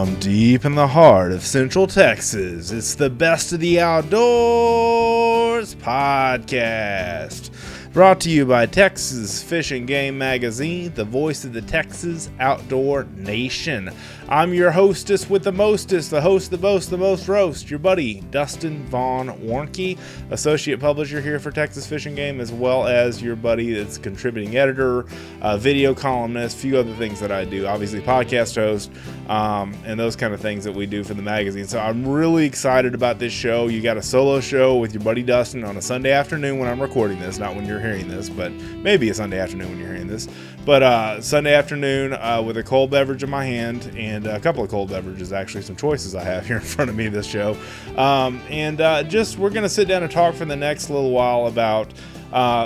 From deep in the heart of Central Texas, it's the Best of the Outdoors podcast. Brought to you by Texas Fish and Game Magazine, the voice of the Texas outdoor nation. I'm your hostess with the mostest, the host, the boast, the most roast, your buddy, Dustin Warncke, associate publisher here for Texas Fish and Game, as well as your buddy that's contributing editor, video columnist, a few other things that I do, obviously podcast host, and those kind of things that we do for the magazine. So I'm really excited about this show. You got a solo show with your buddy Dustin on a Sunday afternoon when I'm recording this, not when you're hearing this, but maybe a Sunday afternoon when you're hearing this. But Sunday afternoon with a cold beverage in my hand and a couple of cold beverages, actually, some choices I have here in front of me this show. We're going to sit down and talk for the next little while about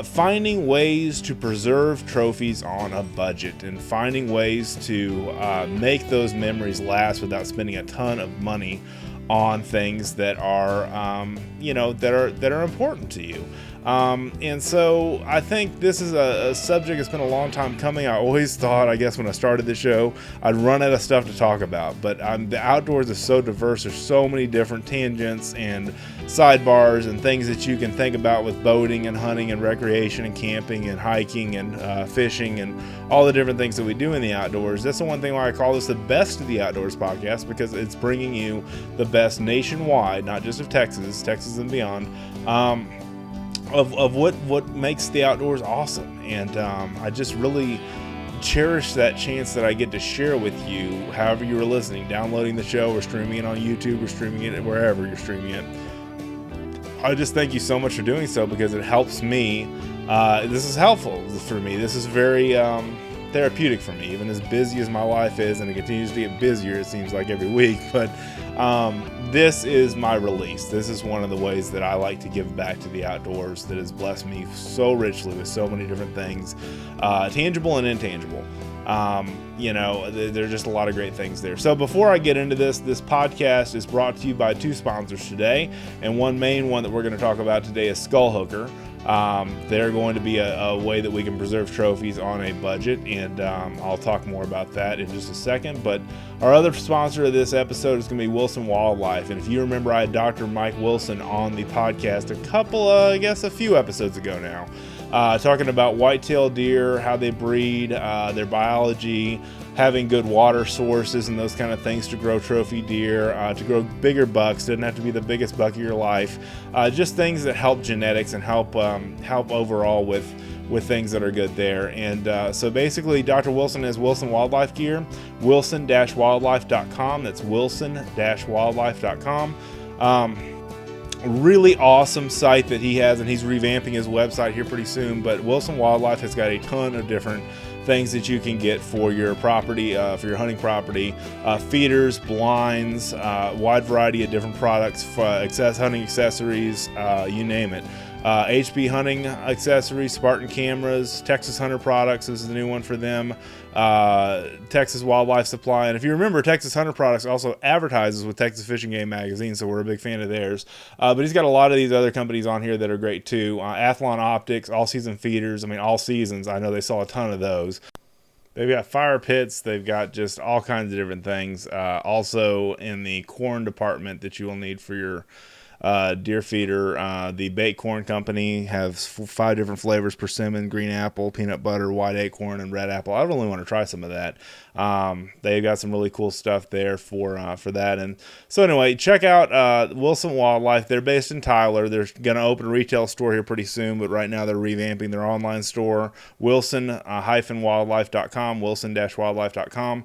finding ways to preserve trophies on a budget and finding ways to make those memories last without spending a ton of money on things that are, that are important to you. And so I think this is a subject that's been a long time coming. I always thought, I guess when I started the show, I'd run out of stuff to talk about, but the outdoors is so diverse. There's so many different tangents and sidebars and things that you can think about with boating and hunting and recreation and camping and hiking and fishing and all the different things that we do in the outdoors. That's the one thing why I call this the Best of the Outdoors podcast, because it's bringing you the best nationwide, not just of Texas and beyond, of what makes the outdoors awesome. And I just really cherish that chance that I get to share with you, however you are listening, downloading the show or streaming it on YouTube or streaming it wherever you're streaming it. I just thank you so much for doing so, because it helps me. This is helpful for me. This is very therapeutic for me, even as busy as my life is, and it continues to get busier, it seems like, every week. But this is my release. This is one of the ways that I like to give back to the outdoors that has blessed me so richly with so many different things, tangible and intangible. There are just a lot of great things there. So before I get into this podcast is brought to you by two sponsors today, and one main one that we're going to talk about today is Skull Hooker. They're going to be a way that we can preserve trophies on a budget, and I'll talk more about that in just a second. But our other sponsor of this episode is going to be Wilson Wildlife. And if you remember, I had Dr. Mike Wilson on the podcast a few episodes ago now, talking about whitetail deer, how they breed, their biology, having good water sources and those kind of things to grow trophy deer, to grow bigger bucks. Doesn't have to be the biggest buck of your life. Just things that help genetics and help overall with things that are good there. And so basically, Dr. Wilson has Wilson Wildlife gear, wilson-wildlife.com. That's wilson-wildlife.com. Really awesome site that he has, and he's revamping his website here pretty soon. But Wilson Wildlife has got a ton of different things that you can get for your property, for your hunting property, feeders, blinds, wide variety of different products, hunting accessories, you name it. HB hunting accessories, Spartan cameras, Texas Hunter products. This is the new one for them. Texas Wildlife Supply. And if you remember, Texas Hunter Products also advertises with Texas Fish and Game Magazine, so we're a big fan of theirs. But he's got a lot of these other companies on here that are great too. Athlon Optics, All Season Feeders. I mean, All Seasons. I know they sell a ton of those. They've got fire pits. They've got just all kinds of different things. Also in the corn department that you will need for your deer feeder. The Bait Corn Company has 5 different flavors: persimmon, green apple, peanut butter, white acorn, and red apple. I really want to try some of that. They've got some really cool stuff there for that. And so anyway, check out Wilson Wildlife. They're based in Tyler. They're going to open a retail store here pretty soon, but right now they're revamping their online store, wilson-wildlife.com, wilson-wildlife.com.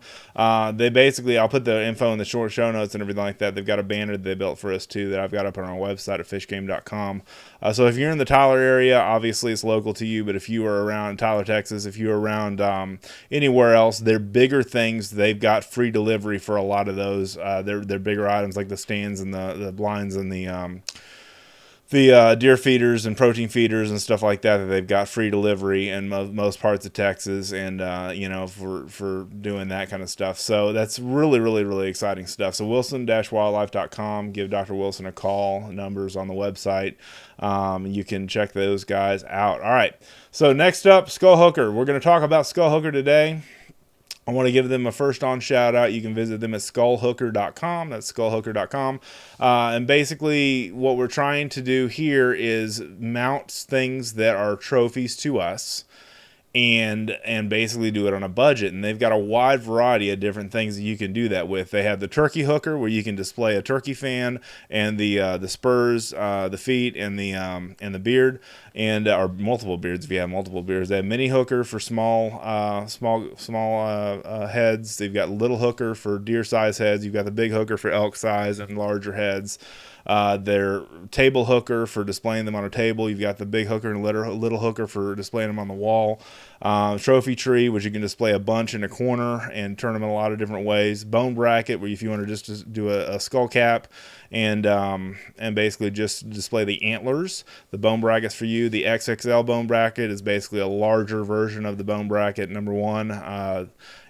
They basically, I'll put the info in the short show notes and everything like that. They've got a banner that they built for us too that I've got up on our website at fishgame.com. So if you're in the Tyler area, obviously it's local to you, but if you are around Tyler, Texas, if you're around anywhere else, they're bigger things. They've got free delivery for a lot of those. They're bigger items like the stands and the blinds and the deer feeders and protein feeders and stuff like that they've got free delivery in most parts of Texas, and for doing that kind of stuff. So that's really, really, really exciting stuff. So wilson-wildlife.com. Give Dr. Wilson a call. Numbers on the website. You can check those guys out. All right. So next up, Skull Hooker. We're going to talk about Skull Hooker today. I want to give them a first on shout out. You can visit them at skullhooker.com. That's skullhooker.com. And basically what we're trying to do here is mount things that are trophies to us and basically do it on a budget. And they've got a wide variety of different things that you can do that with. They have the turkey hooker, where you can display a turkey fan and the spurs, the feet, and the beard, and or multiple beards if you have multiple beards. They have mini hooker for small heads. They've got little hooker for deer size heads. You've got the big hooker for elk size and larger heads. Their table hooker for displaying them on a table. You've got the big hooker and little hooker for displaying them on the wall. Trophy tree, which you can display a bunch in a corner and turn them in a lot of different ways. Bone bracket, where if you want to just do a skull cap and basically just display the antlers. The bone bracket's for you. The XXL bone bracket is basically a larger version of the bone bracket number one.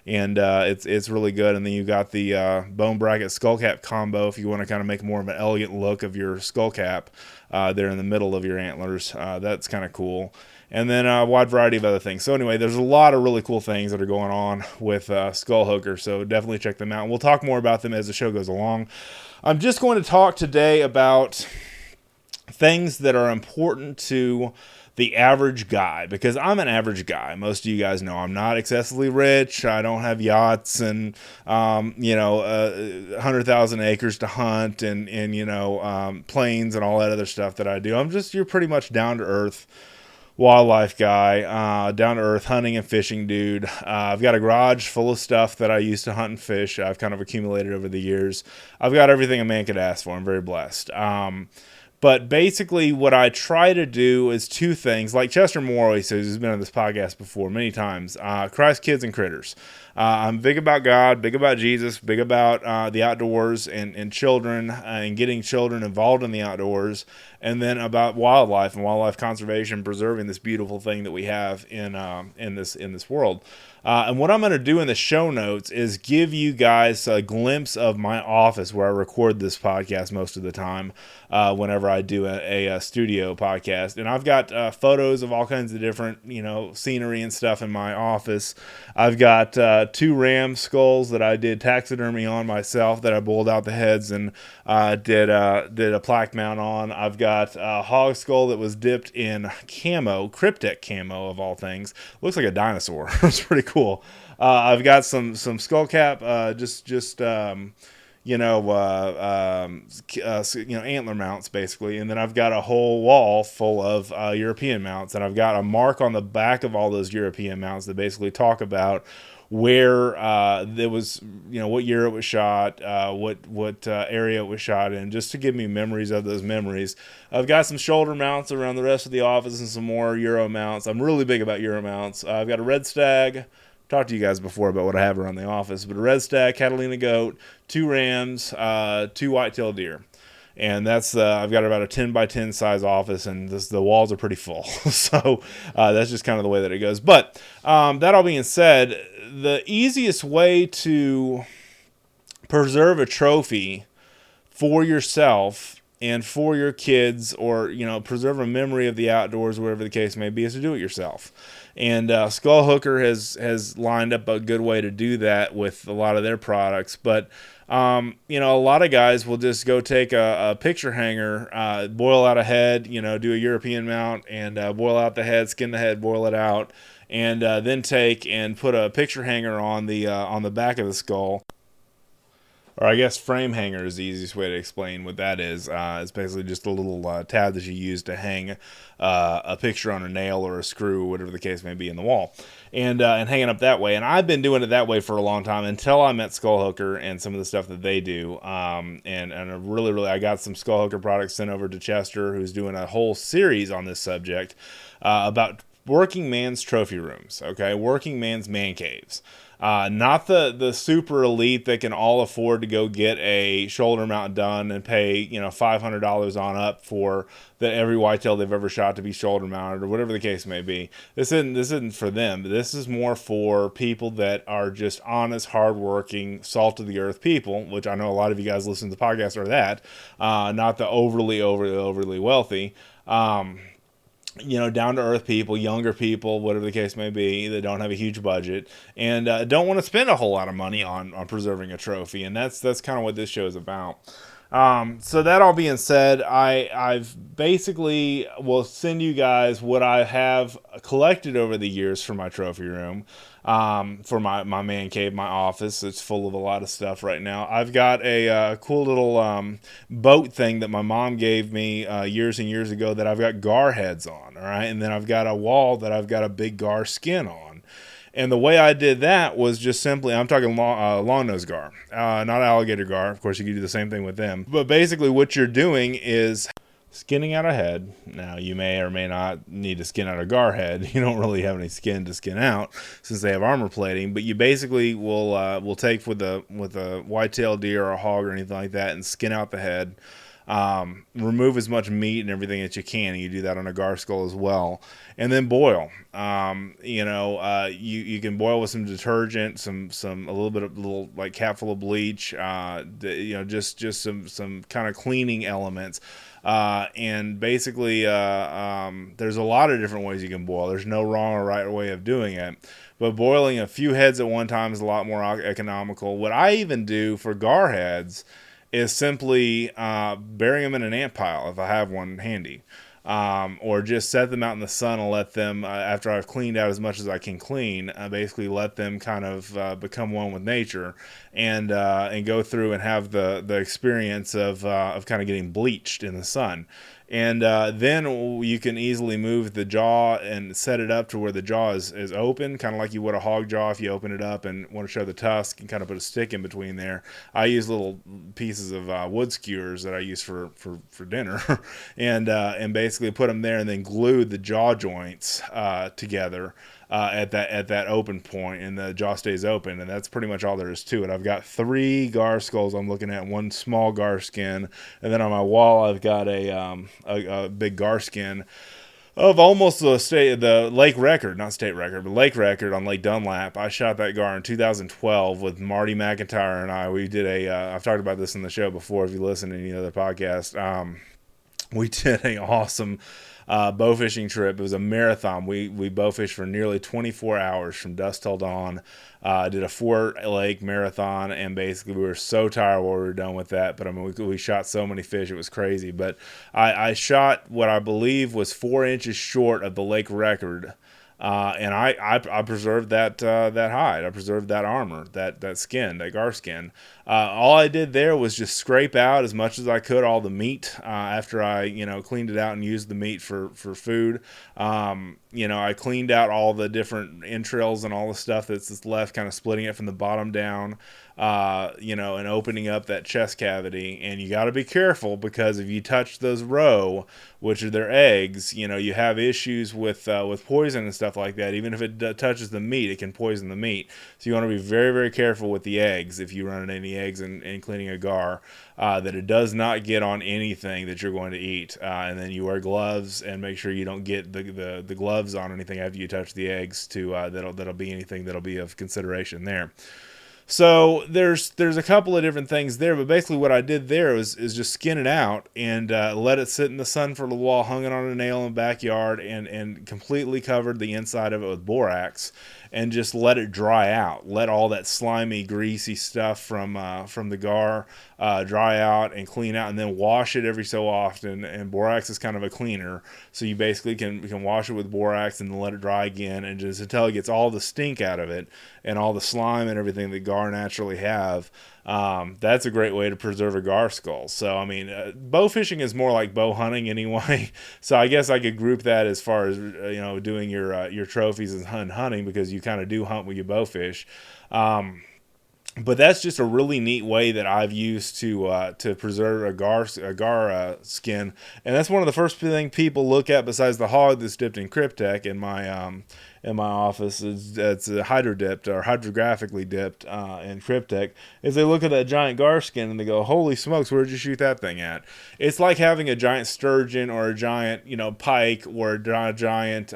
And it's really good. And then you got the bone bracket skull cap combo if you want to kind of make more of an elegant look of your skull cap there in the middle of your antlers. That's kind of cool. And then a wide variety of other things. So anyway, there's a lot of really cool things that are going on with Skull Hooker, so definitely check them out. And we'll talk more about them as the show goes along. I'm just going to talk today about things that are important to the average guy, because I'm an average guy. Most of you guys know I'm not excessively rich. I don't have yachts and 100,000 acres to hunt and planes and all that other stuff that I do. You're pretty much down to earth wildlife guy, down to earth hunting and fishing dude. I've got a garage full of stuff that I used to hunt and fish. I've kind of accumulated over the years. I've got everything a man could ask for. I'm very blessed. But basically what I try to do is two things. Like Chester Moore always says, who's been on this podcast before many times, Christ, kids, and critters. I'm big about God, big about Jesus, big about the outdoors and children and getting children involved in the outdoors, and then about wildlife and wildlife conservation, preserving this beautiful thing that we have in this world. And what I'm going to do in the show notes is give you guys a glimpse of my office where I record this podcast most of the time whenever I do a studio podcast. And I've got photos of all kinds of different, scenery and stuff in my office. I've got 2 ram skulls that I did taxidermy on myself that I boiled out the heads and did a plaque mount on. I've got a hog skull that was dipped in camo, cryptic camo of all things. Looks like a dinosaur. It's pretty cool. I've got some skull cap, antler mounts basically, and then I've got a whole wall full of European mounts, and I've got a mark on the back of all those European mounts that basically talk about where there was, what year it was shot, what area it was shot in, just to give me memories of those memories. I've got some shoulder mounts around the rest of the office and some more Euro mounts. I'm really big about Euro mounts. I've got a red stag. Talked to you guys before about what I have around the office, but a red stag, Catalina goat, 2 rams, 2 white-tailed deer. And that's I've got about a 10 by 10 size office, and the walls are pretty full. So that's just kind of the way that it goes. But that all being said, the easiest way to preserve a trophy for yourself and for your kids, or preserve a memory of the outdoors, whatever the case may be, is to do it yourself. And Skull Hooker has lined up a good way to do that with a lot of their products. But a lot of guys will just go take a picture hanger, boil out a head, do a European mount, and boil out the head, skin the head, boil it out, and then take and put a picture hanger on the back of the skull. Or I guess frame hanger is the easiest way to explain what that is. It's basically just a little tab that you use to hang a picture on a nail or a screw, whatever the case may be, in the wall, and hang it up that way. And I've been doing it that way for a long time until I met Skull Hooker and some of the stuff that they do. And I got some Skull Hooker products sent over to Chester, who's doing a whole series on this subject about working man's trophy rooms. Okay, working man's man caves. Not the super elite that can all afford to go get a shoulder mount done and pay $500 on up for every whitetail they've ever shot to be shoulder mounted, or whatever the case may be. This isn't for them. This is more for people that are just honest, hardworking, salt of the earth people, which I know a lot of you guys listen to the podcast are that. Not the overly wealthy. down to earth people, younger people, whatever the case may be, that don't have a huge budget and don't want to spend a whole lot of money on preserving a trophy. And that's kind of what this show is about. So that all being said, I've basically will send you guys what I have collected over the years for my trophy room, for my man cave, my office. It's full of a lot of stuff right now. I've got a cool little boat thing that my mom gave me years and years ago that I've got gar heads on, all right? And then I've got a wall that I've got a big gar skin on. And the way I did that was just simply, I'm talking long nose gar, not alligator gar. Of course, you can do the same thing with them. But basically what you're doing is skinning out a head. Now, you may or may not need to skin out a gar head. You don't really have any skin to skin out since they have armor plating. But you basically will take with a white-tailed deer or a hog or anything like that and skin out the head. Remove as much meat and everything that you can, and you do that on a gar skull as well, and then boil. You can boil with some detergent, a little like cap full of bleach, just some kind of cleaning elements, and basically there's a lot of different ways you can boil. There's no wrong or right way of doing it, but boiling a few heads at one time is a lot more economical. What I even do for gar heads is simply burying them in an ant pile if I have one handy, or just set them out in the sun and let them, after I've cleaned out as much as I can clean, basically let them kind of become one with nature, and go through and have the experience of kind of getting bleached in the sun. And then you can easily move the jaw and set it up to where the jaw is open, kind of like you would a hog jaw if you open it up and want to show the tusk, and kind of put a stick in between there. I use little pieces of wood skewers that I use for dinner, and basically put them there and then glue the jaw joints together at that open point, and the jaw stays open, and that's pretty much all there is to it. I've got 3 gar skulls I'm looking at, 1 small gar skin, and then on my wall I've got a big gar skin of almost the lake record, not state record, but lake record on Lake Dunlap. I shot that gar in 2012 with Marty McIntyre and I. We did I've talked about this in the show before if you listen to any other podcast. We did an awesome bow fishing trip. It was a marathon. We bow fished for nearly 24 hours from dusk till dawn. Did a 4-lake marathon, and basically we were so tired when we were done with that. But I mean, we shot so many fish, it was crazy. But I shot what I believe was 4 inches short of the lake record. And I preserved that hide. I preserved that armor, that skin, that gar skin. All I did there was just scrape out as much as I could all the meat after I cleaned it out and used the meat for food. I cleaned out all the different entrails and all the stuff that's left, kind of splitting it from the bottom down. And opening up that chest cavity. And you got to be careful, because if you touch those roe, which are their eggs, you have issues with poison and stuff like that. Even if it touches the meat, it can poison the meat. So you want to be very, very careful with the eggs if you run any eggs in cleaning a gar, that it does not get on anything that you're going to eat. And then you wear gloves, and make sure you don't get the gloves on anything after you touch the eggs that'll be anything that'll be of consideration there. So there's a couple of different things there, but basically what I did there is just skin it out and let it sit in the sun for a little while, hung it on a nail in the backyard, and completely covered the inside of it with borax, and just let it dry out. Let all that slimy, greasy stuff from the gar dry out and clean out, and then wash it every so often. And borax is kind of a cleaner, so you basically can wash it with borax and then let it dry again, and just until it gets all the stink out of it and all the slime and everything that gar naturally have. That's a great way to preserve a gar skull. So I mean, bow fishing is more like bow hunting anyway. So I guess I could group that as far as doing your trophies and hunting, because you kind of do hunt when you bow fish. But that's just a really neat way that I've used to preserve a gar skin, and that's one of the first thing people look at besides the hog that's dipped in Cryptek in my office. It's hydro dipped or hydrographically dipped in Cryptek. Is they look at that giant gar skin and they go, "Holy smokes, where'd you shoot that thing at?" It's like having a giant sturgeon or a giant pike or a giant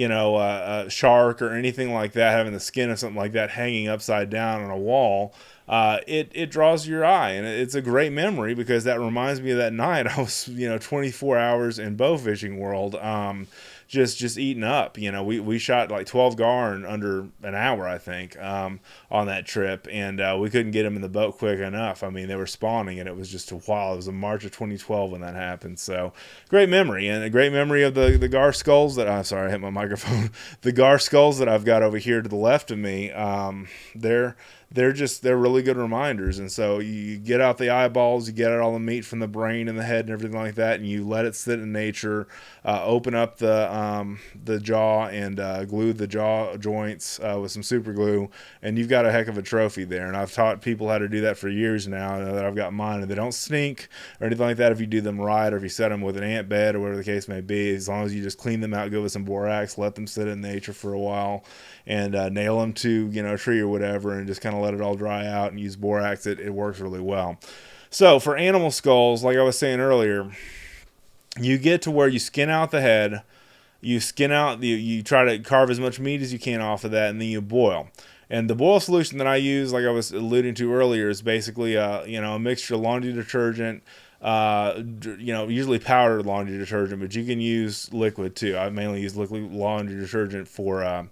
a shark or anything like that, having the skin of something like that hanging upside down on a wall. it draws your eye, and it's a great memory because that reminds me of that night I was 24 hours in bow fishing world. Just eating up. We shot like 12 gar in under an hour, I think, on that trip, and we couldn't get them in the boat quick enough. I mean, they were spawning, and it was just a while. It was in March of 2012 when that happened. So great memory, and a great memory of the gar skulls that I'm sorry, I hit my microphone. The gar skulls that I've got over here to the left of me. They're really good reminders. And so you get out the eyeballs, you get out all the meat from the brain and the head and everything like that, and you let it sit in nature. Open up the jaw and glue the jaw joints with some super glue, and you've got a heck of a trophy there. And I've taught people how to do that for years now. I know that I've got mine, and they don't stink or anything like that if you do them right, or if you set them with an ant bed or whatever the case may be. As long as you just clean them out, go with some borax, let them sit in nature for a while, and nail them to a tree or whatever, and just kind of let it all dry out and use borax. It works really well. So for animal skulls, like I was saying earlier, you get to where you skin out the head, you try to carve as much meat as you can off of that, and then you boil. And the boil solution that I use, like I was alluding to earlier, is basically a mixture of laundry detergent, usually powdered laundry detergent, but you can use liquid too. I mainly use liquid laundry detergent for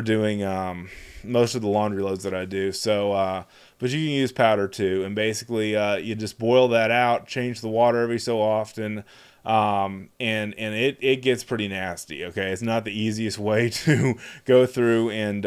doing most of the laundry loads that I do. So, but you can use powder too, and basically you just boil that out, change the water every so often. And it gets pretty nasty. Okay, it's not the easiest way to go through and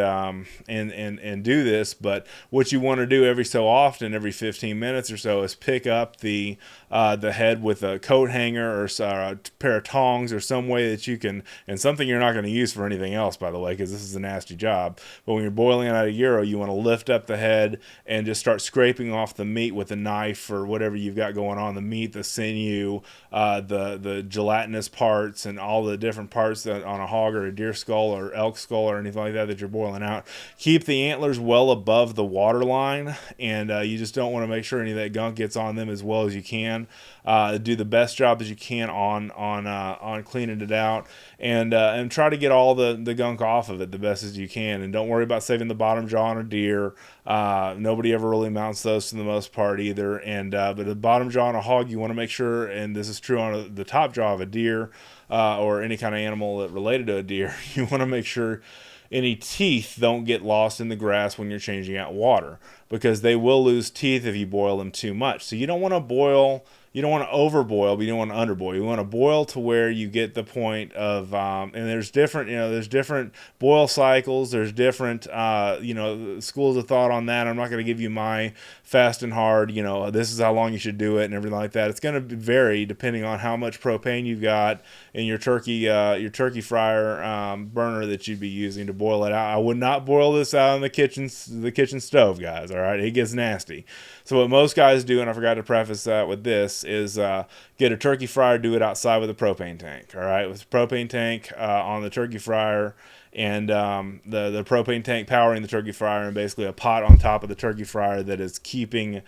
do this, but what you want to do every so often, every 15 minutes or so, is pick up the head with a coat hanger or a pair of tongs or some way that you can, and something you're not going to use for anything else, by the way, because this is a nasty job. But when you're boiling it out of gyro, you want to lift up the head and just start scraping off the meat with a knife or whatever you've got going on, the meat, the sinew, the gelatinous parts, and all the different parts that on a hog or a deer skull or elk skull or anything like that you're boiling out. Keep the antlers well above the water line, and you just don't want to make sure any of that gunk gets on them as well as you can. Do the best job as you can on cleaning it out, and try to get all the gunk off of it the best as you can. And don't worry about saving the bottom jaw on a deer. Nobody ever really mounts those for the most part either. And but the bottom jaw on a hog, you want to make sure, and this is true on the top jaw of a deer or any kind of animal that related to a deer, you want to make sure any teeth don't get lost in the grass when you're changing out water, because they will lose teeth if you boil them too much. So you don't want to boil. You don't want to overboil, but you don't want to underboil. You want to boil to where you get the point of, and there's different boil cycles. There's different, schools of thought on that. I'm not going to give you my fast and hard, this is how long you should do it and everything like that. It's going to vary depending on how much propane you've got in your turkey fryer burner that you'd be using to boil it out. I would not boil this out on the kitchen stove, guys. All right, it gets nasty. So what most guys do, and I forgot to preface that with this, is get a turkey fryer, do it outside with a propane tank. All right, with a propane tank on the turkey fryer, and the propane tank powering the turkey fryer, and basically a pot on top of the turkey fryer that is keeping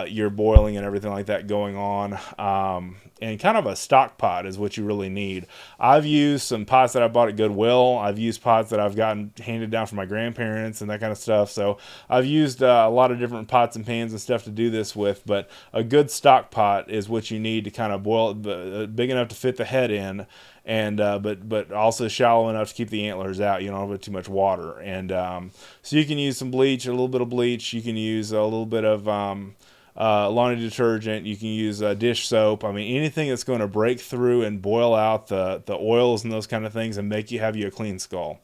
your boiling and everything like that going on. And kind of a stock pot is what you really need. I've used some pots that I bought at Goodwill. I've used pots that I've gotten handed down from my grandparents and that kind of stuff. So I've used a lot of different pots and pans and stuff to do this with, but a good stock pot is what you need to kind of boil it, big enough to fit the head in, and but also shallow enough to keep the antlers out. You don't have too much water. And so you can use some bleach, a little bit of bleach. You can use a little bit of laundry detergent. You can use dish soap. I mean, anything that's going to break through and boil out the oils and those kind of things and make you have a clean skull.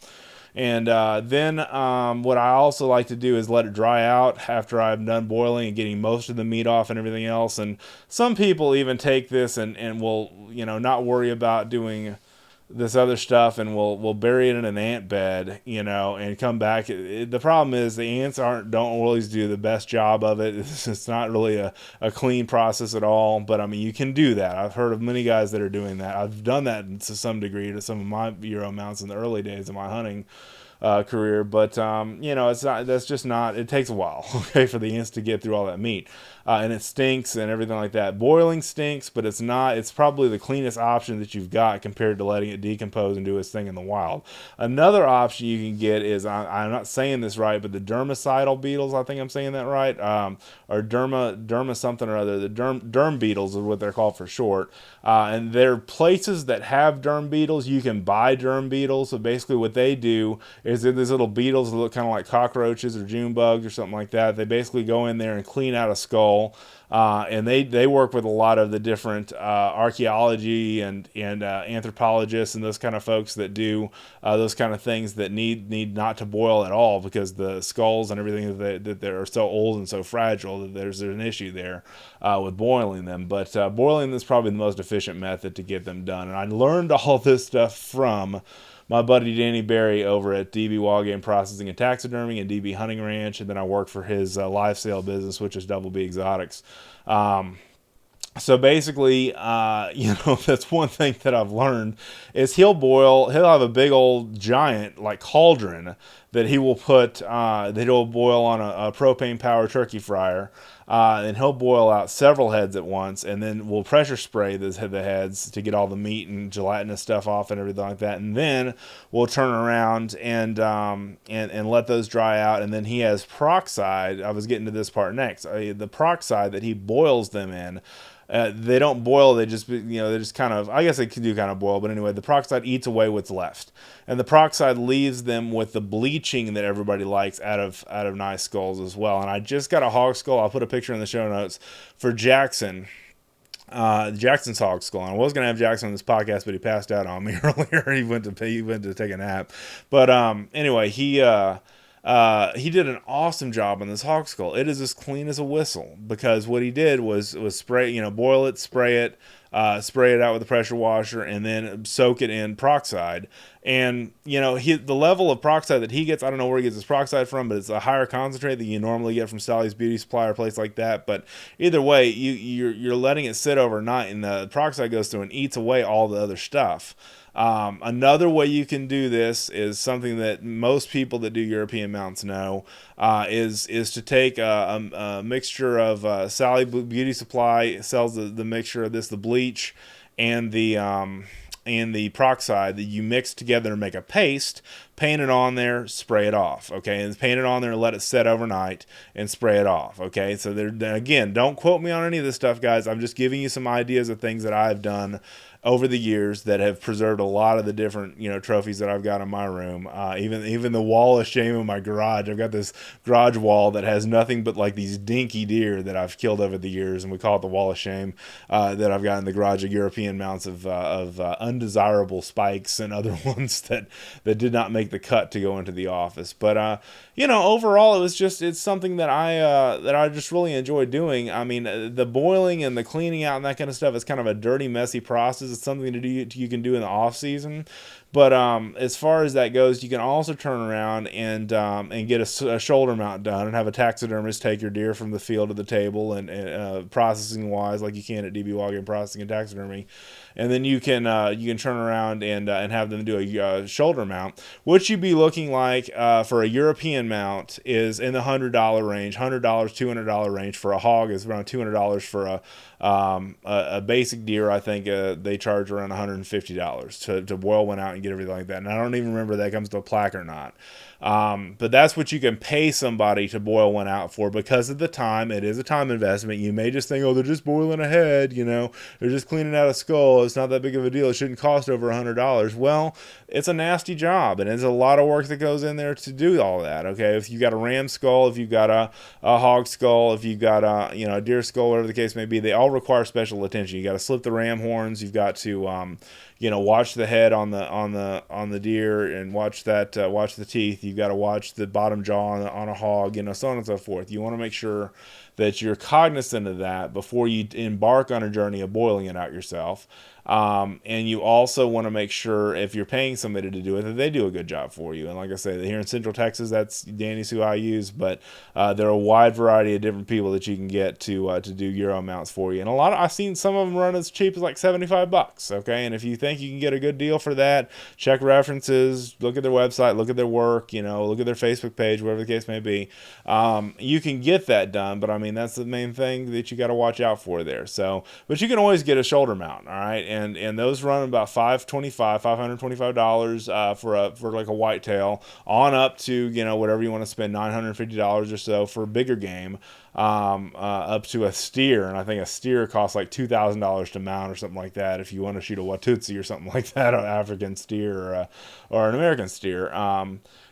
And then what I also like to do is let it dry out after I'm done boiling and getting most of the meat off and everything else. And some people even take this and will, not worry about doing this other stuff, and we'll bury it in an ant bed, and come back. The problem is the ants don't always do the best job of it. It's not really a clean process at all, but I mean, you can do that. I've heard of many guys that are doing that. I've done that to some degree to some of my Euro mounts in the early days of my hunting career. But it's not. That's just not. It takes a while, okay, for the ants to get through all that meat, and it stinks and everything like that. Boiling stinks, but it's not. It's probably the cleanest option that you've got compared to letting it decompose and do its thing in the wild. Another option you can get is, I'm not saying this right, but the dermicidal beetles. I think I'm saying that right. Or derma something or other. The derm beetles is what they're called for short. And there are places that have derm beetles. You can buy derm beetles. So basically what they do is they're these little beetles that look kind of like cockroaches or June bugs or something like that. They basically go in there and clean out a skull. And they work with a lot of the different archaeology and anthropologists and those kind of folks that do those kind of things that need not to boil at all, because the skulls and everything that they're so old and so fragile that there's an issue there with boiling them. But boiling them is probably the most efficient method to get them done. And I learned all this stuff from my buddy Danny Berry over at DB Wild Game Processing and Taxidermy and DB Hunting Ranch, and then I work for his live sale business, which is Double B Exotics. So basically, that's one thing that I've learned is he'll have a big old giant like cauldron that he will put, that he'll boil on a propane powered turkey fryer. And he'll boil out several heads at once, and then we'll pressure spray the heads to get all the meat and gelatinous stuff off and everything like that. And then we'll turn around and let those dry out. And then he has peroxide. I was getting to this part next. The peroxide that he boils them in. They don't boil. They just kind of, I guess they do kind of boil, but anyway, the peroxide eats away what's left, and the peroxide leaves them with the bleaching that everybody likes out of nice skulls as well. And I just got a hog skull. I'll put a picture in the show notes for Jackson. Jackson's hog skull. And I was gonna have Jackson on this podcast, but he passed out on me earlier. He went to take a nap. But anyway, he did an awesome job on this hog skull. It is as clean as a whistle, because what he did was spray, boil it, spray it out with a pressure washer, and then soak it in peroxide. And the level of peroxide that he gets, I don't know where he gets his peroxide from, but it's a higher concentrate than you normally get from Sally's Beauty Supply or a place like that. But either way, you're letting it sit overnight, and the peroxide goes through and eats away all the other stuff. Another way you can do this is something that most people that do European mounts know, is to take a mixture of Sally Beauty Supply sells the mixture of this, the bleach and the peroxide that you mix together and make a paste. Paint it on there, spray it off, okay? And paint it on there and let it set overnight and spray it off, okay? So again, don't quote me on any of this stuff, guys. I'm just giving you some ideas of things that I've done over the years that have preserved a lot of the different trophies that I've got in my room. Even the wall of shame in my garage. I've got this garage wall that has nothing but like these dinky deer that I've killed over the years, and we call it the wall of shame. That I've got in the garage of European mounts of undesirable spikes and other ones that did not make the cut to go into the office. But overall, it's something that I just really enjoy doing. I mean, the boiling and the cleaning out and that kind of stuff is kind of a dirty, messy process. It's something to do you can do in the off season. But as far as that goes, you can also turn around and get a shoulder mount done and have a taxidermist take your deer from the field to the table and processing wise, like you can at DB Wild Game Processing and Taxidermy. And then you can turn around and have them do a shoulder mount. What you'd be looking like for a European mount is in the $100 range, $100, $200 range. For a hog is around $200. For a basic deer, I think they charge around $150 to boil one out and get everything like that. And I don't even remember if that comes to a plaque or not. But that's what you can pay somebody to boil one out for, because of the time. It is a time investment. You may just think, oh, they're just boiling a head, they're just cleaning out a skull. It's not that big of a deal. It shouldn't cost over $100. Well, it's a nasty job, and it's a lot of work that goes in there to do all that. Okay, if you got a ram skull, if you got a hog skull, if you got a deer skull, whatever the case may be, they all require special attention. You got to slip the ram horns. You've got to watch the head on the deer, and watch the teeth. You've got to watch the bottom jaw on a hog, so on and so forth. You want to make sure that you're cognizant of that before you embark on a journey of boiling it out yourself. And you also want to make sure if you're paying somebody to do it, that they do a good job for you. And like I said, here in Central Texas, that's Danny's who I use, but there are a wide variety of different people that you can get to do Euro mounts for you. And I've seen some of them run as cheap as like $75. Okay, and if you think you can get a good deal for that, check references, look at their website, look at their work, look at their Facebook page, whatever the case may be. You can get that done, but I mean that's the main thing that you got to watch out for there. So, but you can always get a shoulder mount, all right, and those run about $525 for like a whitetail on up to whatever you want to spend, $950 or so for bigger game. Up to a steer, and I think a steer costs like $2,000 to mount or something like that if you want to shoot a Watusi or something like that, an African steer or an American steer.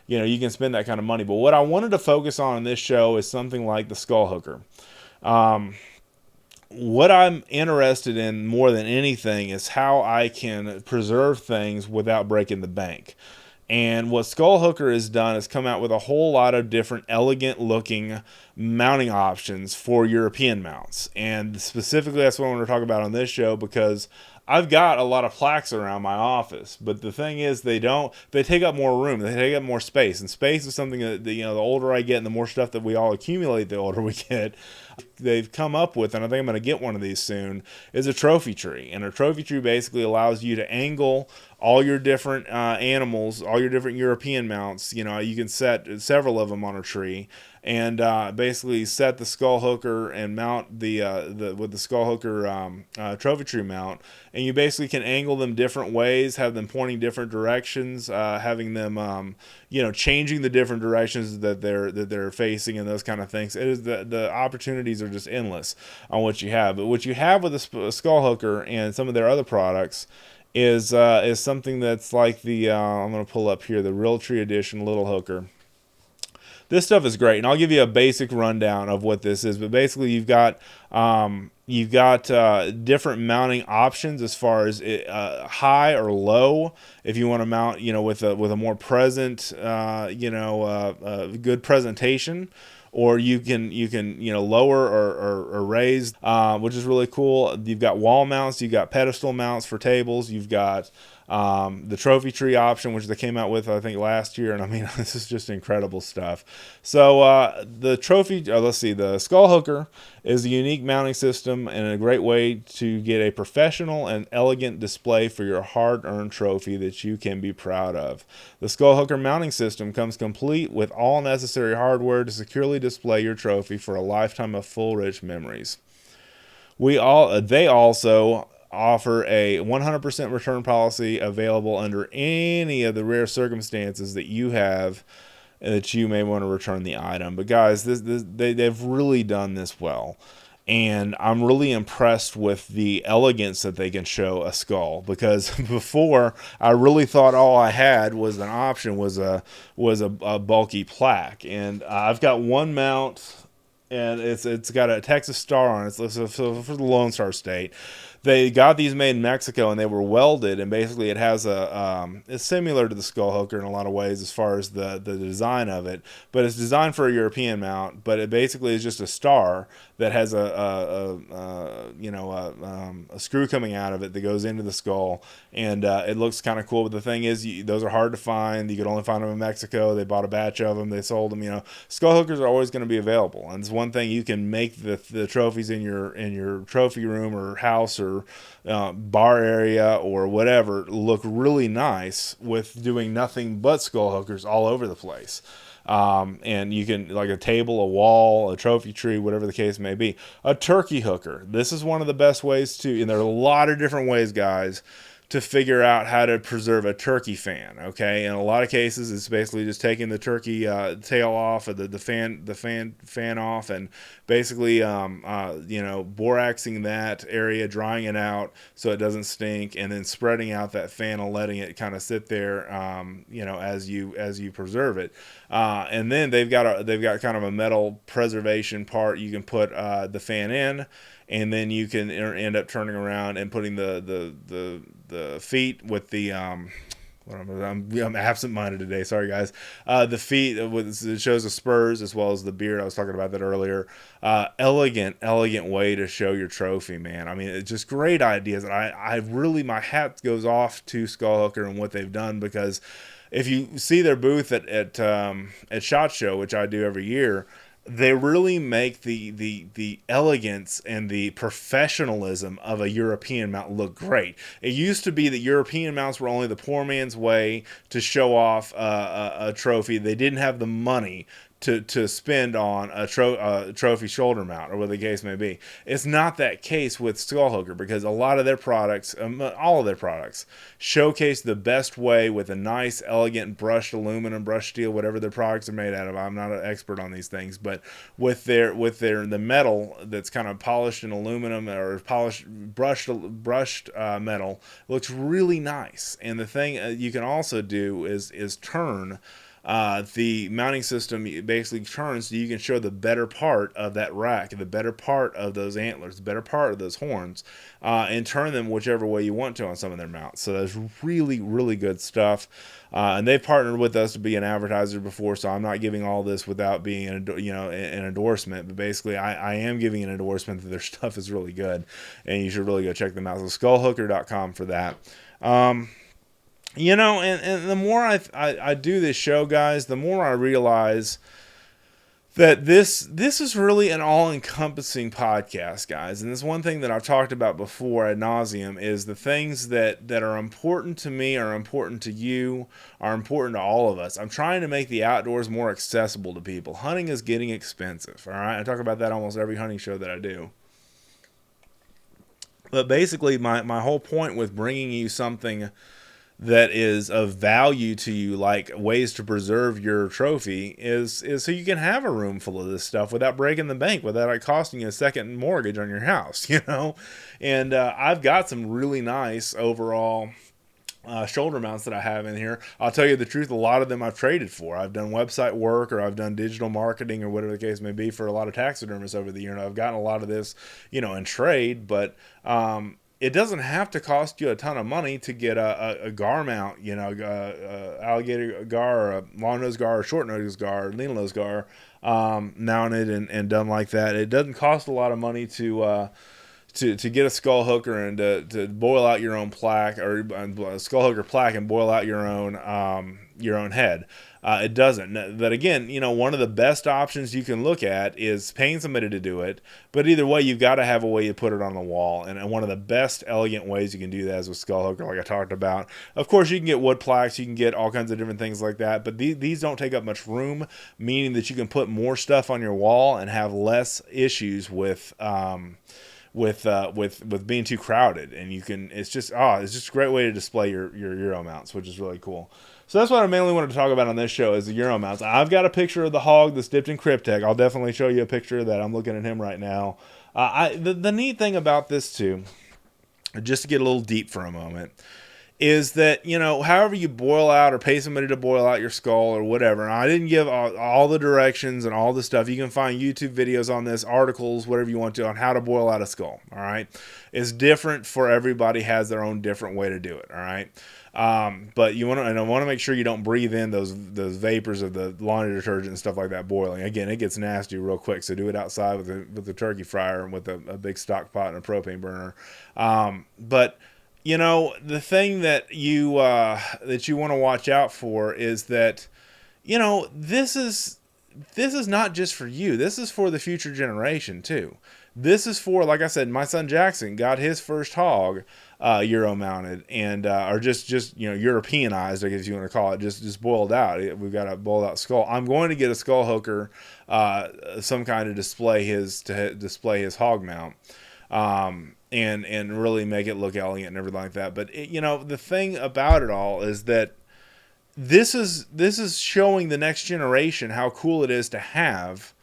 You can spend that kind of money. But what I wanted to focus on in this show is something like the skull hooker. What I'm interested in more than anything is how I can preserve things without breaking the bank. And what Skull Hooker has done is come out with a whole lot of different elegant looking mounting options for European mounts. And specifically that's what I want to talk about on this show, because I've got a lot of plaques around my office, but the thing is they take up more room, they take up more space, and space is something that the older I get and the more stuff that we all accumulate the older we get. They've come up with, and I think I'm going to get one of these soon, is a trophy tree. And a trophy tree basically allows you to angle all your different animals, all your different European mounts. You can set several of them on a tree, and basically set the skull hooker and mount with the skull hooker trophy tree mount, and you basically can angle them different ways, have them pointing different directions, having them changing the different directions that they're facing, and those kind of things. It is the opportunities are just endless on what you have. But what you have with the skull hooker and some of their other products is something that's like the I'm going to pull up here, the Realtree Edition little hooker. This stuff is great, and I'll give you a basic rundown of what this is. But basically, you've got different mounting options as far as high or low. If you want to mount, with a more present, good presentation, or you can lower or raise, which is really cool. You've got wall mounts, you've got pedestal mounts for tables, you've got the trophy tree option, which they came out with I think last year, and I mean this is just incredible stuff. So the skull hooker is a unique mounting system and a great way to get a professional and elegant display for your hard-earned trophy that you can be proud of. The skull hooker mounting system comes complete with all necessary hardware to securely display your trophy for a lifetime of full, rich memories. They also offer a 100% return policy available under any of the rare circumstances that you have that you may want to return the item. But guys, they've really done this well. And I'm really impressed with the elegance that they can show a skull, because before I really thought all I had was an option was a bulky plaque. And I've got one mount, and it's got a Texas star on it. So for the Lone Star State. They got these made in Mexico, and they were welded, and basically it has it's similar to the skull hooker in a lot of ways as far as the design of it, but it's designed for a European mount. But it basically is just a star that has a screw coming out of it that goes into the skull, and it looks kind of cool. But the thing is, those are hard to find. You could only find them in Mexico. They bought a batch of them. They sold them. Skull hookers are always going to be available, and it's one thing you can make the trophies in your trophy room or house or bar area or whatever look really nice with doing nothing but skull hookers all over the place. And you can, like a table, a wall, a trophy tree, whatever the case may be. A turkey hooker. This is one of the best ways to, and there are a lot of different ways, guys, to figure out how to preserve a turkey fan. Okay, in a lot of cases, it's basically just taking the turkey tail off, or the fan off, and basically boraxing that area, drying it out so it doesn't stink, and then spreading out that fan and letting it kind of sit there, as you preserve it. And then they've got kind of a metal preservation part you can put the fan in, and then you can end up turning around and putting the feet with the I'm absent-minded today. Sorry, guys. The feet, it shows the spurs as well as the beard. I was talking about that earlier. Elegant way to show your trophy, man. I mean, it's just great ideas. And I really, my hat goes off to Skullhooker and what they've done, because if you see their booth at SHOT Show, which I do every year, they really make the elegance and the professionalism of a European mount look great. It used to be that European mounts were only the poor man's way to show off a trophy. They didn't have the money to spend on a trophy shoulder mount, or what the case may be. It's not that case with Skullhooker, because a lot of their products, all of their products, showcase the best way with a nice, elegant brushed aluminum, brushed steel, whatever their products are made out of. I'm not an expert on these things, but with the metal that's kind of polished in aluminum or brushed metal, looks really nice. And the thing you can also do is turn. The mounting system basically turns so you can show the better part of that rack, the better part of those antlers, the better part of those horns, and turn them whichever way you want to on some of their mounts. So that's really, really good stuff. And they've partnered with us to be an advertiser before, so I'm not giving all this without being an endorsement. But basically, I am giving an endorsement that their stuff is really good, and you should really go check them out. So skullhooker.com for that. And the more I do this show, guys, the more I realize that this is really an all-encompassing podcast, guys. And this one thing that I've talked about before ad nauseum is the things that are important to me are important to you, are important to all of us. I'm trying to make the outdoors more accessible to people. Hunting is getting expensive, all right? I talk about that almost every hunting show that I do. But basically, my whole point with bringing you something that is of value to you, like ways to preserve your trophy, is so you can have a room full of this stuff without breaking the bank, without it costing you a second mortgage on your house, And I've got some really nice overall shoulder mounts that I have in here. I'll tell you the truth, a lot of them I've traded for. I've done website work, or I've done digital marketing, or whatever the case may be, for a lot of taxidermists over the year, and I've gotten a lot of this, in trade, but it doesn't have to cost you a ton of money to get a gar mount, alligator gar, or a long nose gar, or short nose gar, or lean nose gar, mounted and done like that. It doesn't cost a lot of money to get a skull hooker and to boil out your own plaque, or a skull hooker plaque, and boil out your own head. It doesn't. But again, one of the best options you can look at is paying somebody to do it. But either way, you've got to have a way to put it on the wall. And one of the best elegant ways you can do that is with skull hooker, like I talked about. Of course, you can get wood plaques. You can get all kinds of different things like that. But these don't take up much room, meaning that you can put more stuff on your wall and have less issues with being too crowded. And you can, it's just a great way to display your Euro mounts, which is really cool. So that's what I mainly wanted to talk about on this show, is the Euro mounts. I've got a picture of the hog that's dipped in Cryptek. I'll definitely show you a picture of that. I'm looking at him right now. The neat thing about this too, just to get a little deep for a moment, is that, however you boil out or pay somebody to boil out your skull or whatever, and I didn't give all the directions and all the stuff. You can find YouTube videos on this, articles, whatever you want to, on how to boil out a skull, all right? It's different for everybody, has their own different way to do it, all right? But I want to make sure you don't breathe in those vapors of the laundry detergent and stuff like that boiling. Again, it gets nasty real quick, so do it outside with the turkey fryer and with a big stock pot and a propane burner. But the thing that you want to watch out for is that, this is not just for you. This is for the future generation too. This is for, like I said, my son Jackson got his first hog Euro mounted, and or just Europeanized, I guess you want to call it, just boiled out. We've got a boiled out skull. I'm going to get a skull hooker, some kind of display his hog mount. And really make it look elegant and everything like that. But the thing about it all is that this is showing the next generation how cool it is to have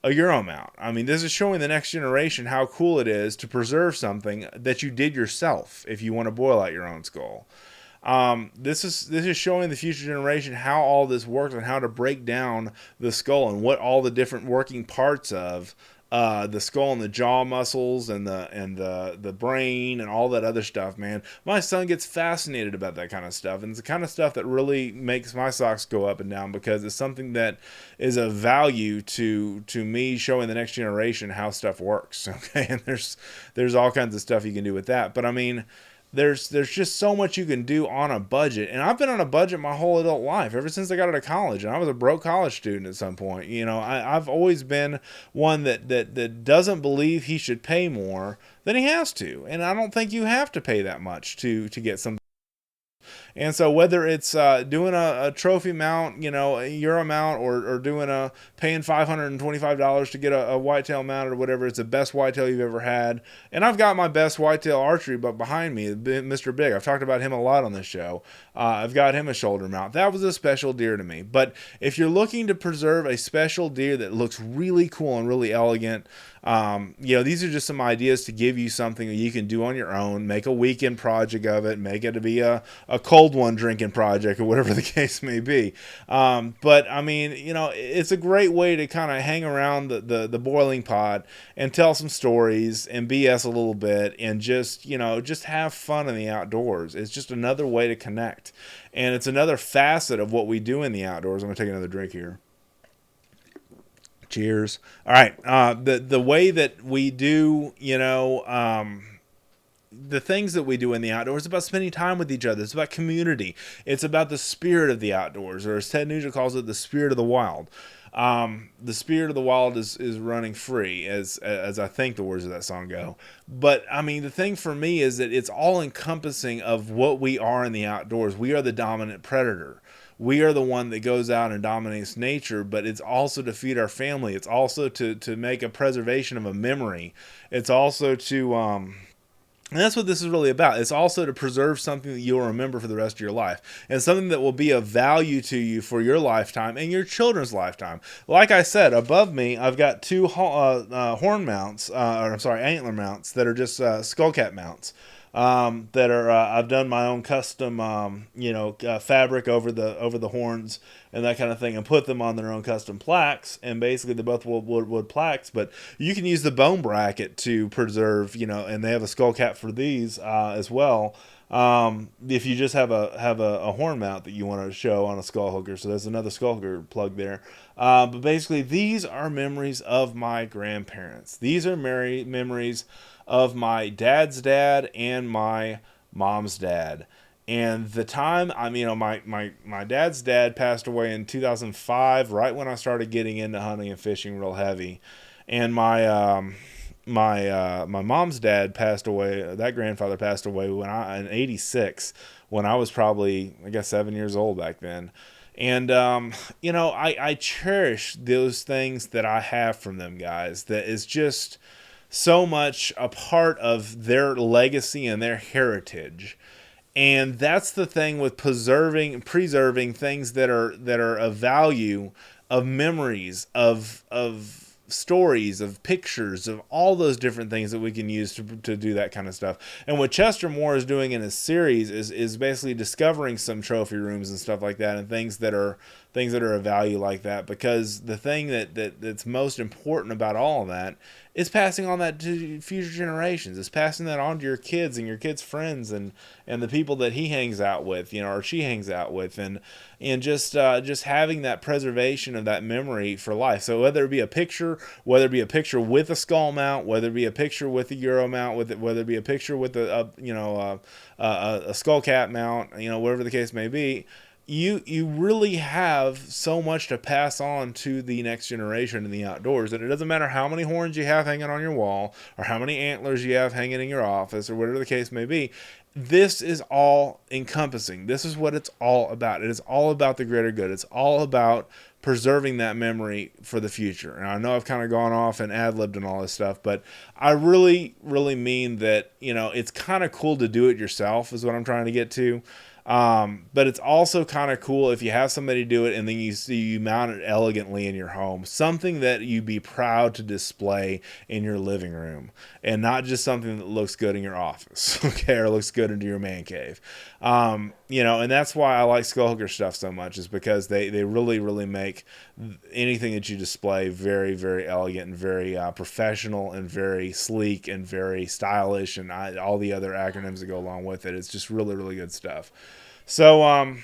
a Euro mount. I mean, this is showing the next generation how cool it is to preserve something that you did yourself if you want to boil out your own skull. This is showing the future generation how all this works and how to break down the skull and what all the different working parts of the skull and the jaw muscles and the brain and all that other stuff, man. My son gets fascinated about that kind of stuff, and it's the kind of stuff that really makes my socks go up and down, because it's something that is of value to me, showing the next generation how stuff works. Okay, and there's all kinds of stuff you can do with that, but I mean, there's just so much you can do on a budget. And I've been on a budget my whole adult life, ever since I got out of college. And I was a broke college student at some point. You know, I've always been one that doesn't believe he should pay more than he has to. And I don't think you have to pay that much to get something. And so whether it's doing a trophy mount, you know, a Euro mount, or doing paying $525 to get a whitetail mount or whatever, it's the best whitetail you've ever had. And I've got my best whitetail archery but behind me, Mr. Big. I've talked about him a lot on this show. I've got him a shoulder mount. That was a special deer to me. But if you're looking to preserve a special deer that looks really cool and really elegant, you know, these are just some ideas to give you something that you can do on your own. Make a weekend project of it. Make it to be a cold one drinking project, or whatever the case may be. But I mean, you know, it's a great way to kind of hang around the boiling pot and tell some stories and BS a little bit, and just, you know, just have fun in the outdoors. It's just another way to connect, and it's another facet of what we do in the outdoors. I'm gonna take another drink here. Cheers. All right. The way that we do, you know, the things that we do in the outdoors, is about spending time with each other. It's about community. It's about the spirit of the outdoors, or as Ted Nugent calls it, the spirit of the wild. The spirit of the wild is running free, as I think the words of that song go. But I mean, the thing for me is that it's all encompassing of what we are in the outdoors. We are the dominant predator. We are the one that goes out and dominates nature, but it's also to feed our family. It's also to make a preservation of a memory. It's also to, and that's what this is really about. It's also to preserve something that you'll remember for the rest of your life, and something that will be of value to you for your lifetime and your children's lifetime. Like I said, above me, I've got two horn mounts, antler mounts that are just skullcap mounts. That are I've done my own custom fabric over the horns and that kind of thing, and put them on their own custom plaques. And basically they're both wood plaques, but you can use the bone bracket to preserve, you know, and they have a skull cap for these as well. If you just have a horn mount that you want to show on a skull hooker. So there's another skull hooker plug there. But basically these are memories of my grandparents. These are memories of my dad's dad and my mom's dad. And the time, I mean, you know, my dad's dad passed away in 2005, right when I started getting into hunting and fishing real heavy. And my mom's dad passed away. That grandfather passed away in '86, when I was probably, I guess, 7 years old back then. And, you know, I cherish those things that I have from them guys. That is just so much a part of their legacy and their heritage. And that's the thing with preserving things that are of value, of memories, of stories, of pictures, of all those different things that we can use to do that kind of stuff. And what Chester Moore is doing in his series is basically discovering some trophy rooms and stuff like that, and things that are of value like that. Because the thing that's most important about all of that is passing on that to future generations. It's passing that on to your kids and your kids' friends and the people that he hangs out with, you know, or she hangs out with, and just having that preservation of that memory for life. So whether it be a picture, whether it be a picture with a skull mount, whether it be a picture with a Euro mount, whether it be a picture with a skull cap mount, you know, whatever the case may be, you really have so much to pass on to the next generation in the outdoors, that it doesn't matter how many horns you have hanging on your wall, or how many antlers you have hanging in your office, or whatever the case may be. This is all encompassing. This is what it's all about. It is all about the greater good. It's all about preserving that memory for the future. And I know I've kind of gone off and ad-libbed and all this stuff, but I really, really mean that, you know, it's kind of cool to do it yourself, is what I'm trying to get to. But it's also kind of cool if you have somebody do it and then you mount it elegantly in your home, something that you'd be proud to display in your living room, and not just something that looks good in your office, okay, or looks good into your man cave. And that's why I like Skullhooker stuff so much, is because they really, really make anything that you display very, very elegant and very professional and very sleek and very stylish, and all the other acronyms that go along with it. It's just really, really good stuff. So,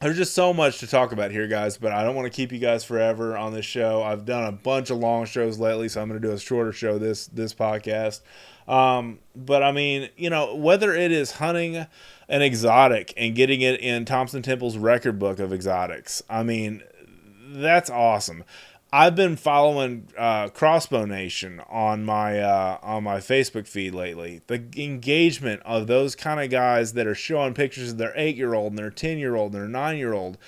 there's just so much to talk about here, guys, but I don't want to keep you guys forever on this show. I've done a bunch of long shows lately, so I'm going to do a shorter show this podcast. But I mean, whether it is hunting an exotic and getting it in Thompson Temple's record book of exotics, I mean, that's awesome. I've been following Crossbow Nation on my Facebook feed lately. The engagement of those kind of guys that are showing pictures of their 8-year-old and their 10-year-old and their 9-year-old,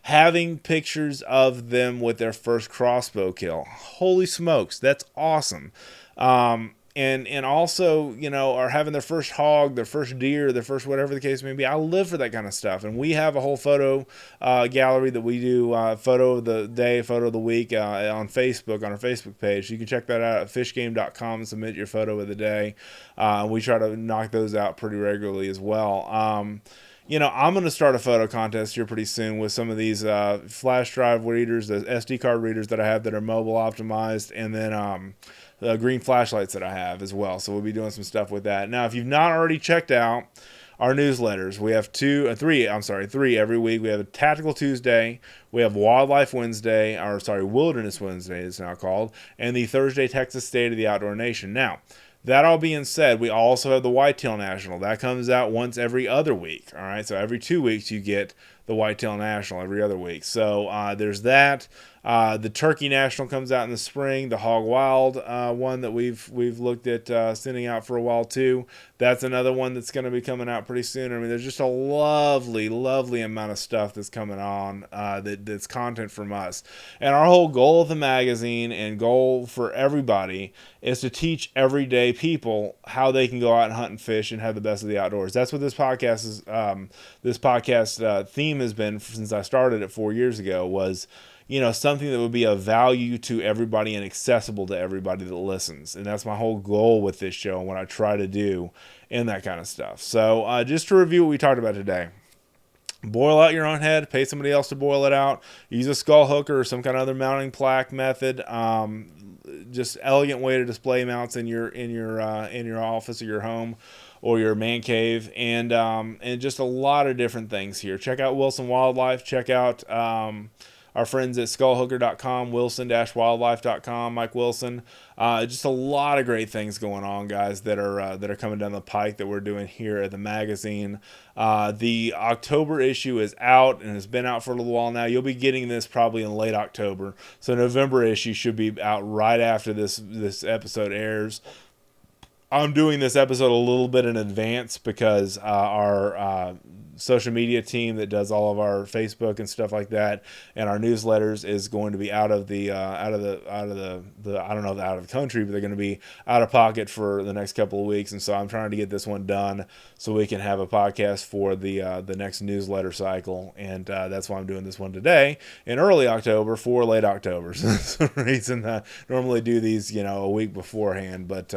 having pictures of them with their first crossbow kill. Holy smokes, that's awesome. And also, are having their first hog, their first deer, their first whatever the case may be. I live for that kind of stuff. And we have a whole photo gallery that we do, photo of the day, photo of the week on Facebook, on our Facebook page. You can check that out at fishgame.com and submit your photo of the day. We try to knock those out pretty regularly as well. I'm going to start a photo contest here pretty soon with some of these flash drive readers, the SD card readers that I have that are mobile optimized, and then the green flashlights that I have as well. So we'll be doing some stuff with that. Now, if you've not already checked out our newsletters, we have three every week. We have a Tactical Tuesday, we have Wildlife Wednesday, Wilderness Wednesday it's now called, and the Thursday Texas State of the Outdoor Nation. Now, that all being said, we also have the Whitetail National. That comes out once every other week. All right, so every 2 weeks you get the Whitetail National every other week. So there's that. The Turkey National comes out in the spring. The Hog Wild one that we've looked at sending out for a while too. That's another one that's going to be coming out pretty soon. I mean, there's just a lovely, lovely amount of stuff that's coming on that's content from us. And our whole goal of the magazine and goal for everybody is to teach everyday people how they can go out and hunt and fish and have the best of the outdoors. That's what this podcast is. This podcast theme has been since I started it 4 years ago, was something that would be of value to everybody and accessible to everybody that listens. And that's my whole goal with this show and what I try to do and that kind of stuff. So just to review what we talked about today. Boil out your own head, pay somebody else to boil it out, use a skull hooker or some kind of other mounting plaque method. Just elegant way to display mounts in your office or your home or your man cave, and just a lot of different things here. Check out Wilson Wildlife. Check out our friends at skullhooker.com, wilson-wildlife.com, Mike Wilson. Just a lot of great things going on, guys, that are coming down the pike that we're doing here at the magazine. The October issue is out and has been out for a little while now. You'll be getting this probably in late October. So November issue should be out right after this episode airs. I'm doing this episode a little bit in advance because our social media team that does all of our Facebook and stuff like that and our newsletters is going to be out of the I don't know, out of the country, but they're going to be out of pocket for the next couple of weeks. And so I'm trying to get this one done so we can have a podcast for the next newsletter cycle. And that's why I'm doing this one today in early October for late October. So that's the reason I normally do these, a week beforehand. But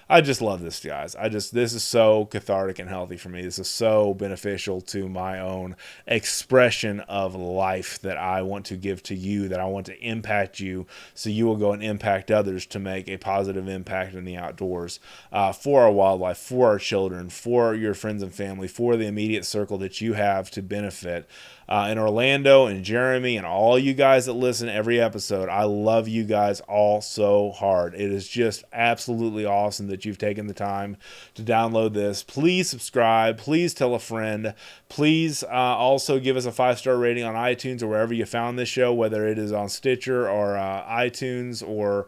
I just love this, guys. This is so cathartic and healthy for me. This is so beneficial to my own expression of life that I want to give to you, that I want to impact you, so you will go and impact others to make a positive impact in the outdoors, for our wildlife, for our children, for your friends and family, for the immediate circle that you have to benefit. In Orlando and Jeremy and all you guys that listen to every episode, I love you guys all so hard. It is just absolutely awesome that you've taken the time to download this. Please subscribe. Please tell a friend. Please also give us a 5-star rating on iTunes or wherever you found this show, whether it is on Stitcher or iTunes or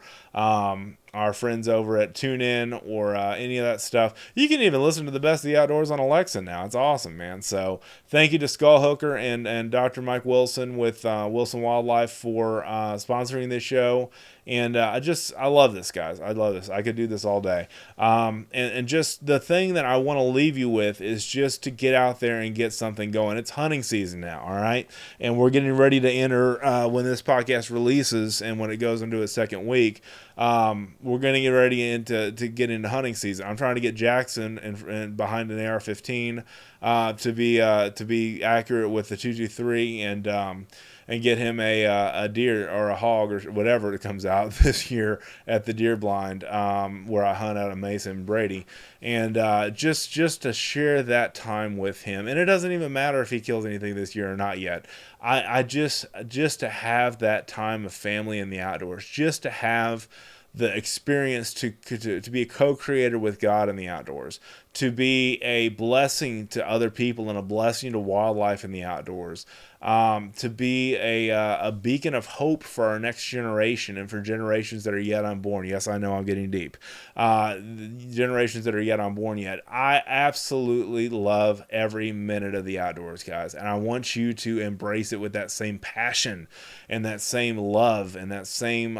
our friends over at TuneIn or any of that stuff. You can even listen to the Best of the Outdoors on Alexa now. It's awesome, man. So thank you to Skull Hooker and Dr. Mike Wilson with Wilson Wildlife for sponsoring this show. And I love this, guys. I love this. I could do this all day. And just the thing that I want to leave you with is just to get out there and get something going. It's hunting season now, all right? And we're getting ready to enter when this podcast releases and when it goes into its second week. We're going to get ready to get into hunting season. I'm trying to get Jackson and behind an AR-15 to be accurate with the 223 and get him a deer or a hog or whatever that comes out this year at the deer blind where I hunt out of Mason and Brady, and just to share that time with him. And it doesn't even matter if he kills anything this year or not yet. I just to have that time of family in the outdoors, just to have the experience to be a co-creator with God in the outdoors, to be a blessing to other people and a blessing to wildlife in the outdoors, to be a beacon of hope for our next generation and for generations that are yet unborn. Yes, I know I'm getting deep. Generations that are yet unborn yet. I absolutely love every minute of the outdoors, guys, and I want you to embrace it with that same passion and that same love and that same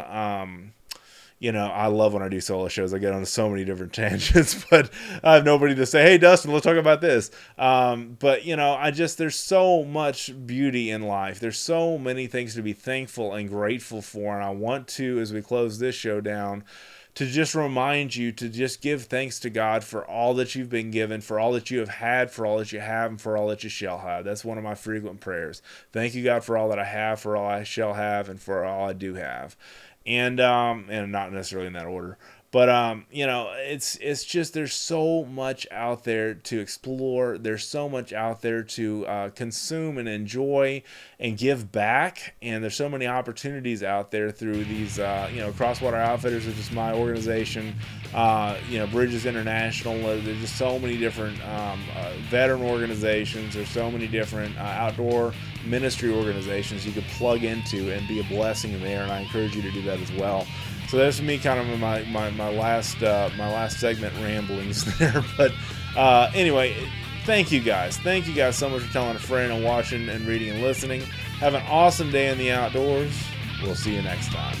I love when I do solo shows. I get on so many different tangents, but I have nobody to say, hey, Dustin, let's talk about this. But there's so much beauty in life. There's so many things to be thankful and grateful for. And I want to, as we close this show down, to just remind you to just give thanks to God for all that you've been given, for all that you have had, for all that you have, and for all that you shall have. That's one of my frequent prayers. Thank you, God, for all that I have, for all I shall have, and for all I do have. And not necessarily in that order, but it's just there's so much out there to explore. There's so much out there to consume and enjoy and give back. And there's so many opportunities out there through these Crosswater Outfitters, which is my organization. Bridges International. There's just so many different veteran organizations. There's so many different outdoor ministry organizations you could plug into and be a blessing there, and I encourage you to do that as well. So that's me, kind of my last segment ramblings there. But anyway, thank you guys so much for telling a friend and watching and reading and listening. Have an awesome day in the outdoors. We'll see you next time.